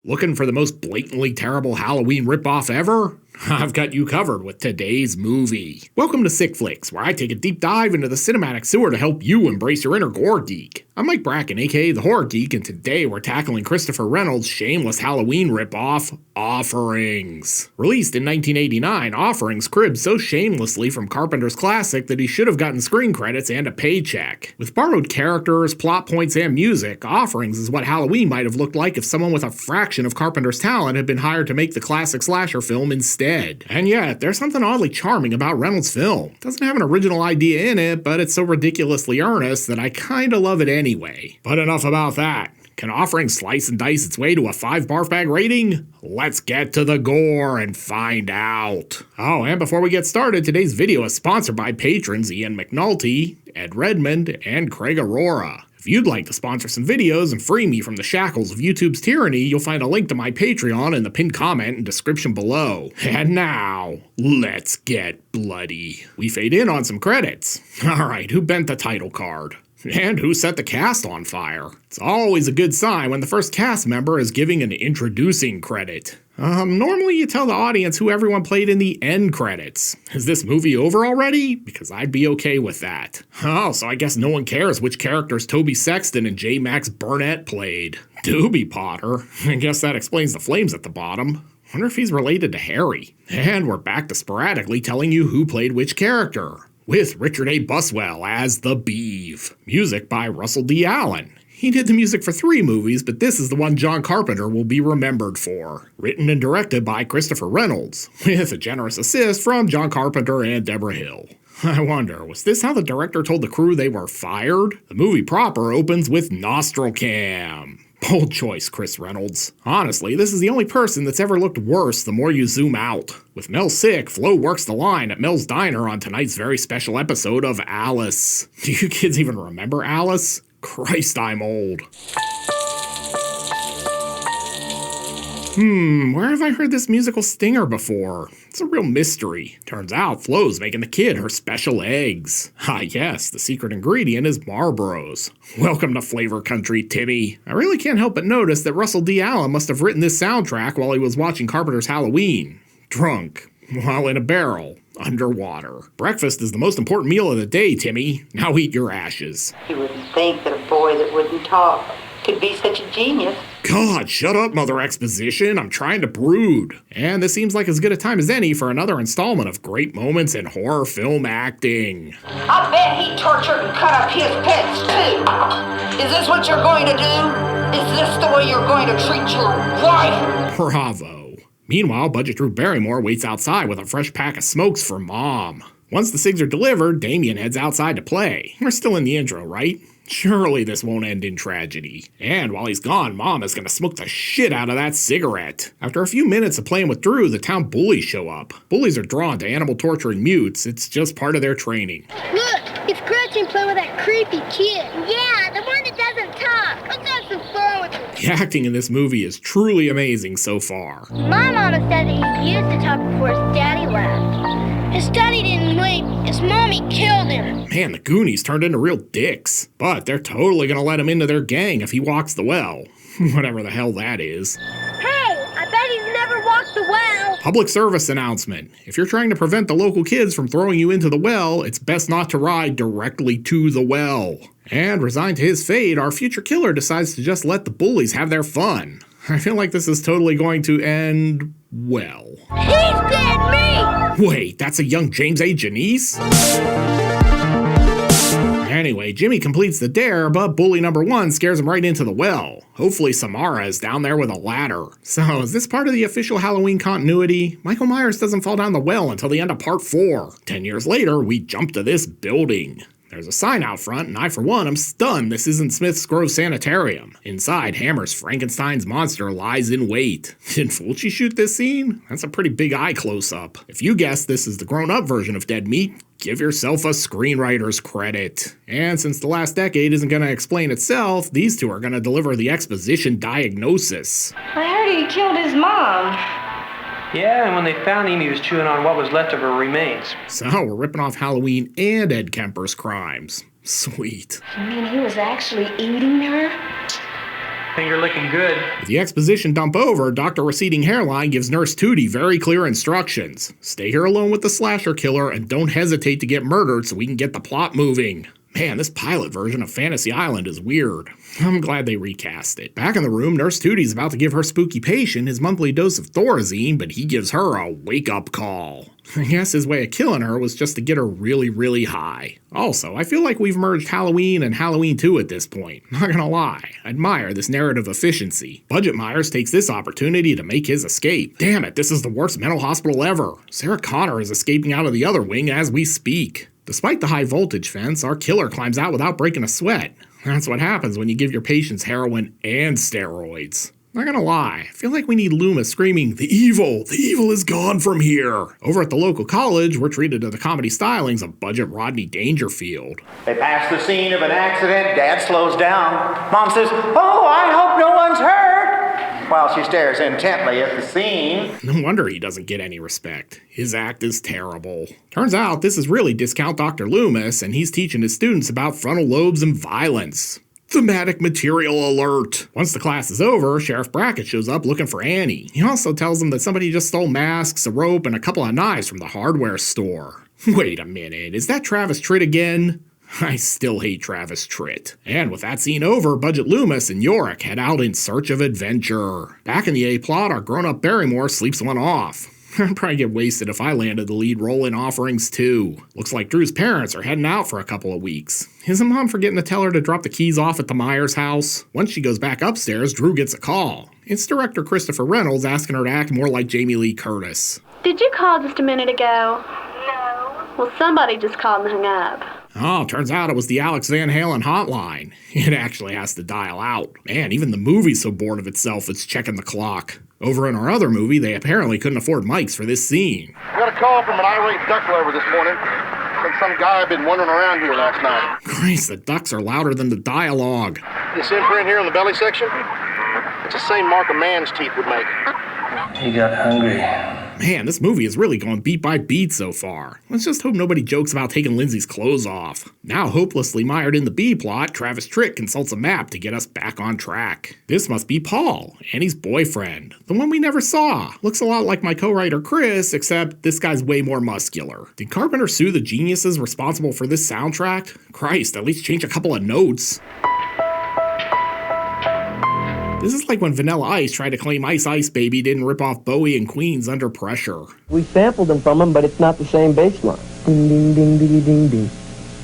Looking for the most blatantly terrible Halloween ripoff ever? I've got you covered with today's movie. Welcome to Sick Flicks, where I take a deep dive into the cinematic sewer to help you embrace your inner gore geek. I'm Mike Bracken, aka The Horror Geek, and today we're tackling Christopher Reynolds' shameless Halloween ripoff, Offerings. Released in 1989, Offerings cribbed so shamelessly from Carpenter's classic that he should have gotten screen credits and a paycheck. With borrowed characters, plot points, and music, Offerings is what Halloween might have looked like if someone with a fraction of Carpenter's talent had been hired to make the classic slasher film instead. And yet, there's something oddly charming about Reynolds' film. It doesn't have an original idea in it, but it's so ridiculously earnest that I kinda love it anyway. But enough about that. Can Offerings slice and dice its way to a 5 barf bag rating? Let's get to the gore and find out. Oh, and before we get started, today's video is sponsored by patrons Ian McNulty, Ed Redmond, and Craig Aurora. If you'd like to sponsor some videos and free me from the shackles of YouTube's tyranny, you'll find a link to my Patreon in the pinned comment and description below. And now, let's get bloody. We fade in on some credits. Alright, who bent the title card? And who set the cast on fire? It's always a good sign when the first cast member is giving an introducing credit. Normally you tell the audience who everyone played in the end credits. Is this movie over already? Because I'd be okay with that. Oh, so I guess no one cares which characters TOBE SEXTON and J. Max BURNETT played. Doobie Potter. I guess that explains the flames at the bottom. Wonder if he's related to Harry. And we're back to sporadically telling you who played which character. With Richard A. Buswell as the Beeve. Music by Russell D. Allen. He did the music for 3 movies, but this is the one John Carpenter will be remembered for. Written and directed by Christopher Reynolds, with a generous assist from John Carpenter and Deborah Hill. I wonder, was this how the director told the crew they were fired? The movie proper opens with Nostril Cam. Bold choice, Chris Reynolds. Honestly, this is the only person that's ever looked worse the more you zoom out. With Mel sick, Flo works the line at Mel's Diner on tonight's very special episode of Alice. Do you kids even remember Alice? Christ, I'm old. Where have I heard this musical stinger before? It's a real mystery. Turns out Flo's making the kid her special eggs. Ah yes, the secret ingredient is Marlboros. Welcome to Flavor Country, Timmy. I really can't help but notice that Russell D. Allen must have written this soundtrack while he was watching Carpenter's Halloween. Drunk, while in a barrel, underwater. Breakfast is the most important meal of the day, Timmy. Now eat your ashes. You wouldn't think that a boy that wouldn't talk could be such a genius. God, shut up, Mother Exposition. I'm trying to brood. And this seems like as good a time as any for another installment of great moments in horror film acting. I bet he tortured and cut up his pets, too. Is this what you're going to do? Is this the way you're going to treat your wife? Bravo. Meanwhile, Budget Drew Barrymore waits outside with a fresh pack of smokes for Mom. Once the cigs are delivered, Damien heads outside to play. We're still in the intro, right? Surely this won't end in tragedy. And while he's gone, Mom is gonna smoke the shit out of that cigarette. After a few minutes of playing with Drew, the town bullies show up. Bullies are drawn to animal torturing mutes. It's just part of their training. Look, it's Gretchen playing with that creepy kid. Yeah, the one that doesn't talk. Let's have some fun with him. The acting in this movie is truly amazing so far. My mama said that he used to talk before his daddy left. His daddy didn't leave. His mommy killed him. Man, the Goonies turned into real dicks. But they're totally gonna let him into their gang if he walks the well. Whatever the hell that is. Hey, I bet he's never walked the well. Public service announcement. If you're trying to prevent the local kids from throwing you into the well, it's best not to ride directly to the well. And resigned to his fate, our future killer decides to just let the bullies have their fun. I feel like this is totally going to end well. He's dead meat! Wait, that's a young James A. Janice? Anyway, Jimmy completes the dare, but bully number 1 scares him right into the well. Hopefully Samara is down there with a ladder. So, is this part of the official Halloween continuity? Michael Myers doesn't fall down the well until the end of part 4. 10 years later, we jump to this building. There's a sign out front, and I, for one, am stunned this isn't Smith's Grove Sanitarium. Inside, Hammer's Frankenstein's monster lies in wait. Did Fulci shoot this scene? That's a pretty big eye close-up. If you guess this is the grown-up version of Dead Meat, give yourself a screenwriter's credit. And since the last decade isn't going to explain itself, these two are going to deliver the exposition diagnosis. I heard he killed his mom. Yeah, and when they found him, he was chewing on what was left of her remains. So we're ripping off Halloween and Ed Kemper's crimes. Sweet. You mean he was actually eating her? Finger looking good. With the exposition dump over, Dr. Receding Hairline gives Nurse Tootie very clear instructions. Stay here alone with the slasher killer and don't hesitate to get murdered so we can get the plot moving. Man, this pilot version of Fantasy Island is weird. I'm glad they recast it. Back in the room, Nurse Tootie's about to give her spooky patient his monthly dose of Thorazine, but he gives her a wake-up call. I guess his way of killing her was just to get her really, really high. Also, I feel like we've merged Halloween and Halloween 2 at this point. Not gonna lie, I admire this narrative efficiency. Budget Myers takes this opportunity to make his escape. Damn it, this is the worst mental hospital ever. Sarah Connor is escaping out of the other wing as we speak. Despite the high voltage fence, our killer climbs out without breaking a sweat. That's what happens when you give your patients heroin and steroids. Not gonna lie, I feel like we need Loomis screaming, the evil is gone from here. Over at the local college, we're treated to the comedy stylings of budget Rodney Dangerfield. They pass the scene of an accident, Dad slows down. Mom says, "Oh, I hope no one's hurt," while she stares intently at the scene. No wonder he doesn't get any respect. His act is terrible. Turns out this is really Discount Dr. Loomis, and he's teaching his students about frontal lobes and violence. Thematic material alert. Once the class is over, Sheriff Brackett shows up looking for Annie. He also tells them that somebody just stole masks, a rope, and a couple of knives from the hardware store. Wait a minute, is that Travis Tritt again? I still hate Travis Tritt. And with that scene over, Budget Loomis and Yorick head out in search of adventure. Back in the A-plot, our grown-up Barrymore sleeps one off. I'd probably get wasted if I landed the lead role in Offerings too. Looks like Drew's parents are heading out for a couple of weeks. Isn't Mom forgetting to tell her to drop the keys off at the Myers house? Once she goes back upstairs, Drew gets a call. It's director Christopher Reynolds asking her to act more like Jamie Lee Curtis. Did you call just a minute ago? No. Well, somebody just called and hung up. Oh, turns out it was the Alex Van Halen hotline. It actually has to dial out. Man, even the movie's so bored of itself it's checking the clock. Over in our other movie, they apparently couldn't afford mics for this scene. I got a call from an irate duck lover this morning. Said some guy had been wandering around here last night. Christ, the ducks are louder than the dialogue. This imprint here on the belly section, it's the same mark a man's teeth would make. He got hungry. Man, this movie is really going beat by beat so far. Let's just hope nobody jokes about taking Lindsay's clothes off. Now hopelessly mired in the B-plot, Travis Tritt consults a map to get us back on track. This must be Paul, Annie's boyfriend. The one we never saw. Looks a lot like my co-writer Chris, except this guy's way more muscular. Did Carpenter sue the geniuses responsible for this soundtrack? Christ, at least change a couple of notes. This is like when Vanilla Ice tried to claim Ice Ice Baby didn't rip off Bowie and Queen's Under Pressure. We sampled them from them, but it's not the same bass line. Ding, ding, ding, ding, ding, ding.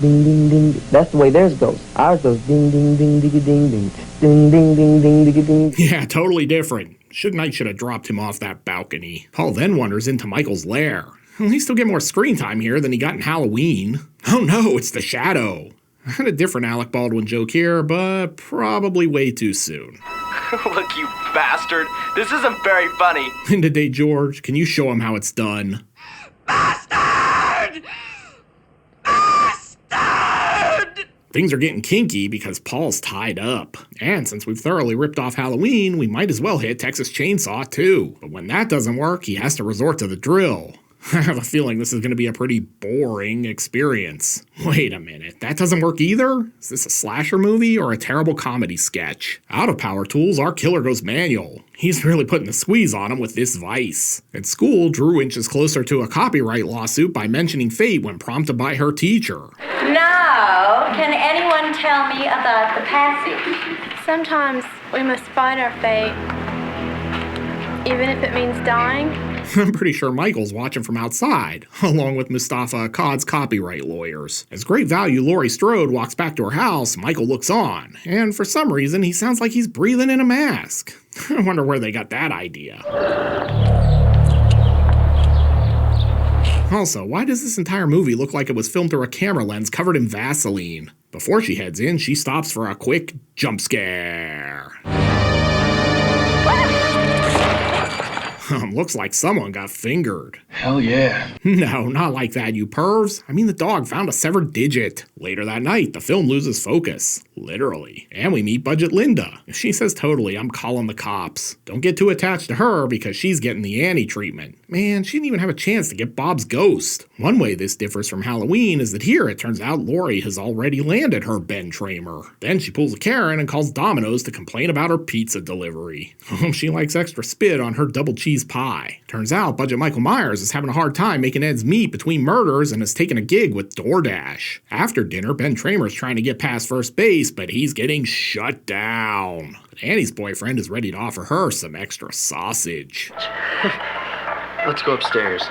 Ding, ding, ding. That's the way theirs goes. Ours goes ding, ding, ding, ding, ding, ding. Ding, ding, ding, ding, ding, ding. Yeah, totally different. Suge Knight should have dropped him off that balcony. Paul then wanders into Michael's lair. At least he'll get more screen time here than he got in Halloween. Oh no, it's the Shadow. I had a different Alec Baldwin joke here, but probably way too soon. Look, you bastard. This isn't very funny. And today, George, can you show him how it's done? Bastard! Bastard! Things are getting kinky because Paul's tied up. And since we've thoroughly ripped off Halloween, we might as well hit Texas Chainsaw too. But when that doesn't work, he has to resort to the drill. I have a feeling this is going to be a pretty boring experience. Wait a minute, that doesn't work either? Is this a slasher movie or a terrible comedy sketch? Out of power tools, our killer goes manual. He's really putting the squeeze on him with this vice. At school, Drew inches closer to a copyright lawsuit by mentioning fate when prompted by her teacher. Now, can anyone tell me about the passage? Sometimes we must fight our fate, even if it means dying. I'm pretty sure Michael's watching from outside, along with Mustafa Akkad's copyright lawyers. As great value Laurie Strode walks back to her house, Michael looks on, and for some reason he sounds like he's breathing in a mask. I wonder where they got that idea. Also, why does this entire movie look like it was filmed through a camera lens covered in Vaseline? Before she heads in, she stops for a quick jump scare. Looks like someone got fingered. Hell yeah. No, not like that, you pervs. I mean, the dog found a severed digit. Later that night, the film loses focus. Literally. And we meet Budget Linda. She says, totally, I'm calling the cops. Don't get too attached to her because she's getting the Annie treatment. Man, she didn't even have a chance to get Bob's ghost. One way this differs from Halloween is that here it turns out Laurie has already landed her Ben Tramer. Then she pulls a Karen and calls Domino's to complain about her pizza delivery. She likes extra spit on her double cheese pie. Turns out Budget Michael Myers is having a hard time making ends meet between murders and has taken a gig with DoorDash. After dinner, Ben Tramer's trying to get past first base, but he's getting shut down. But Annie's boyfriend is ready to offer her some extra sausage. Let's go upstairs.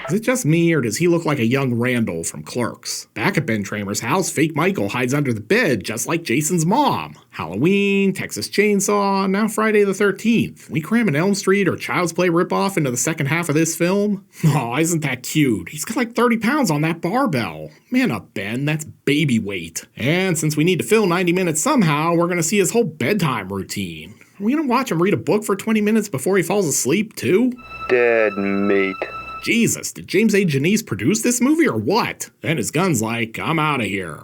Is it just me, or does he look like a young Randall from Clerks? Back at Ben Tramer's house, fake Michael hides under the bed, just like Jason's mom. Halloween, Texas Chainsaw, now Friday the 13th. We cram an Elm Street or Child's Play ripoff into the second half of this film? Aw, isn't that cute? He's got like 30 pounds on that barbell. Man up, Ben, that's baby weight. And since we need to fill 90 minutes somehow, we're gonna see his whole bedtime routine. Are we gonna watch him read a book for 20 minutes before he falls asleep, too? Dead meat. Jesus, did James A. Janice produce this movie or what? Then his gun's like, I'm out of here.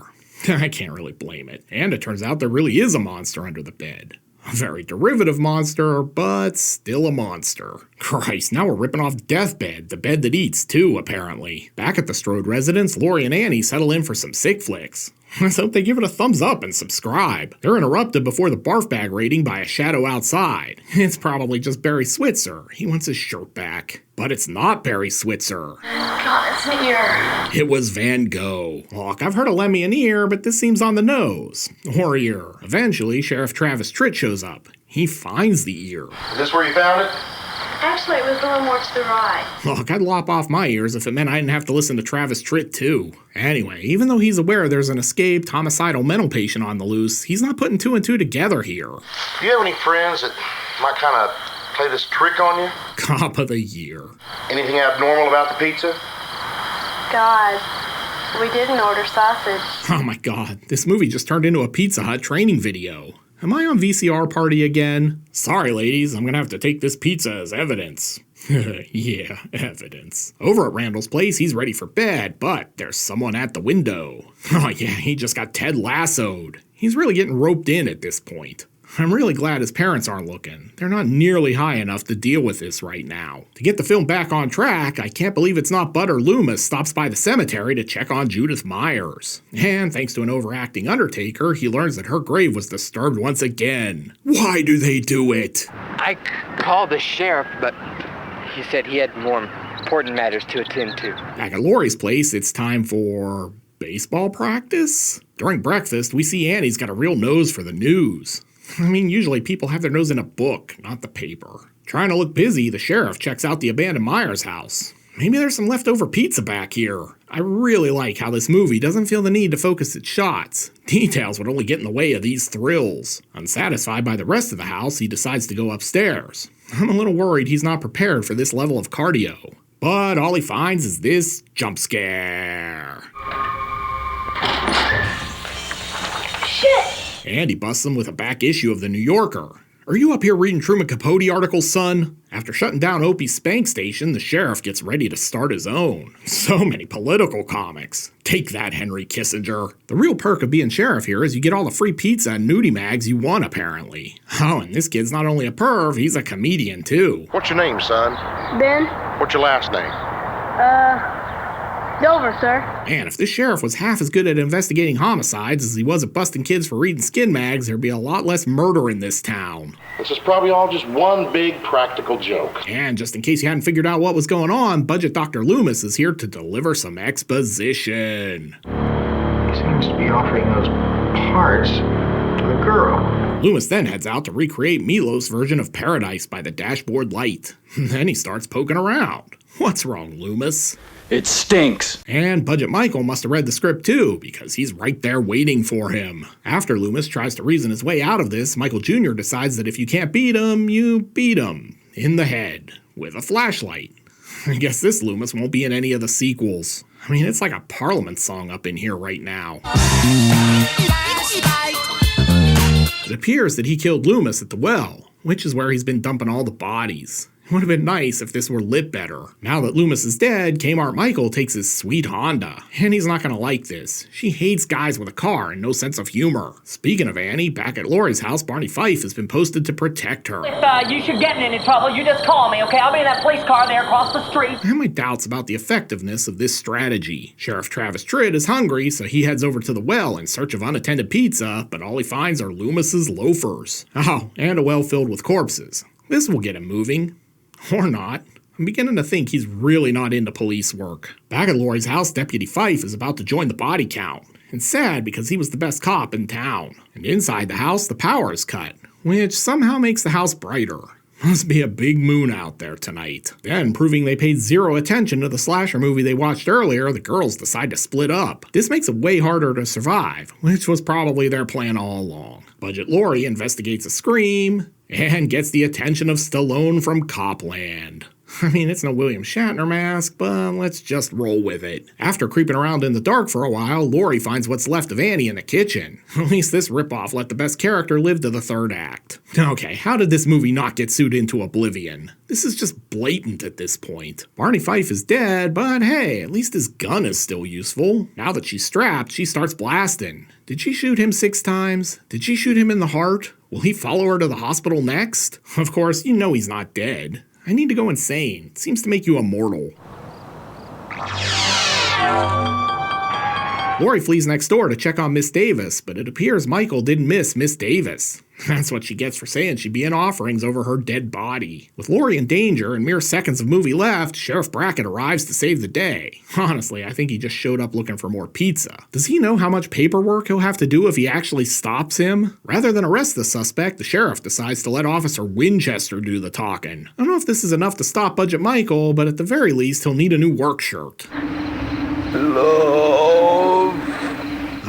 I can't really blame it. And it turns out there really is a monster under the bed. A very derivative monster, but still a monster. Christ, now we're ripping off Deathbed, the bed that eats too, apparently. Back at the Strode residence, Laurie and Annie settle in for some sick flicks. Let's hope they give it a thumbs up and subscribe. They're interrupted before the barf bag rating by a shadow outside. It's probably just Barry Switzer. He wants his shirt back. But it's not Barry Switzer. God, it's an ear. It was Van Gogh. Look, I've heard of lend me an ear, but this seems on the nose. Or ear. Eventually, Sheriff Travis Tritt shows up. He finds the ear. Is this where you found it? Actually, it was a little more to the right. Look, I'd lop off my ears if it meant I didn't have to listen to Travis Tritt, too. Anyway, even though he's aware there's an escaped homicidal mental patient on the loose, he's not putting two and two together here. Do you have any friends that might kind of play this trick on you? Cop of the year. Anything abnormal about the pizza? God, we didn't order sausage. Oh my god, this movie just turned into a Pizza Hut training video. Am I on VCR party again? Sorry ladies, I'm gonna have to take this pizza as evidence. Yeah, evidence. Over at Randall's place, he's ready for bed, but there's someone at the window. Oh yeah, he just got Ted Lassoed. He's really getting roped in at this point. I'm really glad his parents aren't looking. They're not nearly high enough to deal with this right now. To get the film back on track, I can't believe it's not Butter Loomis stops by the cemetery to check on Judith Myers. And thanks to an overacting Undertaker, he learns that her grave was disturbed once again. Why do they do it? I called the sheriff, but he said he had more important matters to attend to. Back at Laurie's place, it's time for baseball practice? During breakfast, we see Annie's got a real nose for the news. I mean, usually people have their nose in a book, not the paper. Trying to look busy, the sheriff checks out the abandoned Myers house. Maybe there's some leftover pizza back here. I really like how this movie doesn't feel the need to focus its shots. Details would only get in the way of these thrills. Unsatisfied by the rest of the house, he decides to go upstairs. I'm a little worried he's not prepared for this level of cardio. But all he finds is this jump scare. Shit! And he busts him with a back issue of the New Yorker. Are you up here reading Truman Capote articles, son? After shutting down Opie's spank station, the sheriff gets ready to start his own. So many political comics. Take that, Henry Kissinger. The real perk of being sheriff here is you get all the free pizza and nudie mags you want, apparently. Oh, and this kid's not only a perv, he's a comedian, too. What's your name, son? Ben? What's your last name? Dover, sir. Man, if this sheriff was half as good at investigating homicides as he was at busting kids for reading skin mags, there'd be a lot less murder in this town. This is probably all just one big practical joke. And just in case you hadn't figured out what was going on, Budget Dr. Loomis is here to deliver some exposition. He seems to be offering those parts to the girl. Loomis then heads out to recreate Milos' version of Paradise by the dashboard light. Then he starts poking around. What's wrong, Loomis? It stinks. And Budget Michael must have read the script too, because he's right there waiting for him. After Loomis tries to reason his way out of this, Michael Jr. decides that if you can't beat him, you beat him. In the head. With a flashlight. I guess this Loomis won't be in any of the sequels. I mean, it's like a Parliament song up in here right now. It appears that he killed Loomis at the well, which is where he's been dumping all the bodies. It would have been nice if this were lit better. Now that Loomis is dead, Kmart Michael takes his sweet Honda. Annie's not gonna like this. She hates guys with a car and no sense of humor. Speaking of Annie, back at Lori's house, Barney Fife has been posted to protect her. If you should get in any trouble, you just call me, okay? I'll be in that police car there across the street. I have my doubts about the effectiveness of this strategy. Sheriff Travis Tritt is hungry, so he heads over to the well in search of unattended pizza, but all he finds are Loomis's loafers. Oh, and a well filled with corpses. This will get him moving. Or not. I'm beginning to think he's really not into police work. Back at Lori's house, Deputy Fife is about to join the body count. And sad because he was the best cop in town. And inside the house, the power is cut, which somehow makes the house brighter. Must be a big moon out there tonight. Then, proving they paid zero attention to the slasher movie they watched earlier, the girls decide to split up. This makes it way harder to survive, which was probably their plan all along. Budget Lori investigates a scream, and gets the attention of Stallone from Copland. I mean, it's no William Shatner mask, but let's just roll with it. After creeping around in the dark for a while, Lori finds what's left of Annie in the kitchen. At least this ripoff let the best character live to the third act. Okay, how did this movie not get sued into oblivion? This is just blatant at this point. Barney Fife is dead, but hey, at least his gun is still useful. Now that she's strapped, she starts blasting. Did she shoot him 6 times? Did she shoot him in the heart? Will he follow her to the hospital next? Of course, you know he's not dead. I need to go insane. It seems to make you immortal. Lori flees next door to check on Miss Davis, but it appears Michael didn't miss Miss Davis. That's what she gets for saying she'd be in offerings over her dead body. With Lori in danger and mere seconds of movie left, Sheriff Brackett arrives to save the day. Honestly, I think he just showed up looking for more pizza. Does he know how much paperwork he'll have to do if he actually stops him? Rather than arrest the suspect, the sheriff decides to let Officer Winchester do the talking. I don't know if this is enough to stop Budget Michael, but at the very least, he'll need a new work shirt. Love.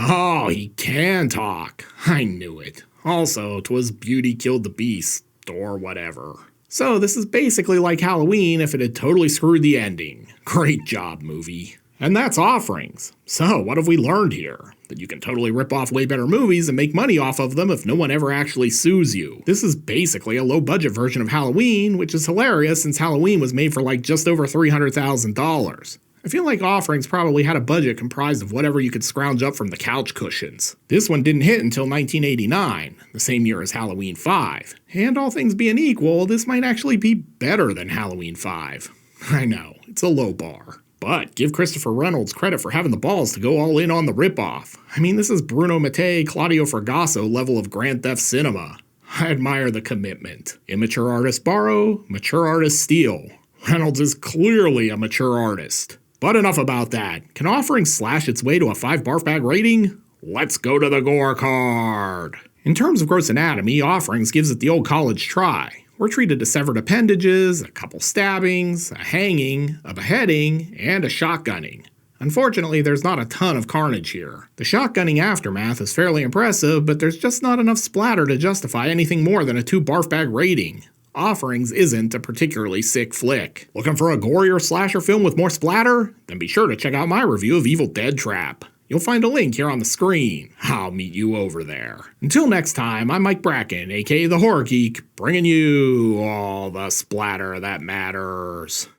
Oh, he can talk. I knew it. Also, 'twas Beauty Killed the Beast, or whatever. So this is basically like Halloween if it had totally screwed the ending. Great job, movie. And that's Offerings. So what have we learned here? That you can totally rip off way better movies and make money off of them if no one ever actually sues you. This is basically a low-budget version of Halloween, which is hilarious since Halloween was made for like just over $300,000. I feel like Offerings probably had a budget comprised of whatever you could scrounge up from the couch cushions. This one didn't hit until 1989, the same year as Halloween 5. And all things being equal, this might actually be better than Halloween 5. I know, it's a low bar. But give Christopher Reynolds credit for having the balls to go all in on the ripoff. I mean, this is Bruno Mattei, Claudio Fragasso level of Grand Theft cinema. I admire the commitment. Immature artists borrow, mature artists steal. Reynolds is clearly a mature artist. But enough about that. Can Offerings slash its way to a 5 barf bag rating? Let's go to the gore card. In terms of gross anatomy, Offerings gives it the old college try. We're treated to severed appendages, a couple stabbings, a hanging, a beheading, and a shotgunning. Unfortunately, there's not a ton of carnage here. The shotgunning aftermath is fairly impressive, but there's just not enough splatter to justify anything more than a 2 barf bag rating. Offerings isn't a particularly sick flick. Looking for a gorier slasher film with more splatter? Then be sure to check out my review of Evil Dead Trap. You'll find a link here on the screen. I'll meet you over there. Until next time, I'm Mike Bracken, aka The Horror Geek, bringing you all the splatter that matters.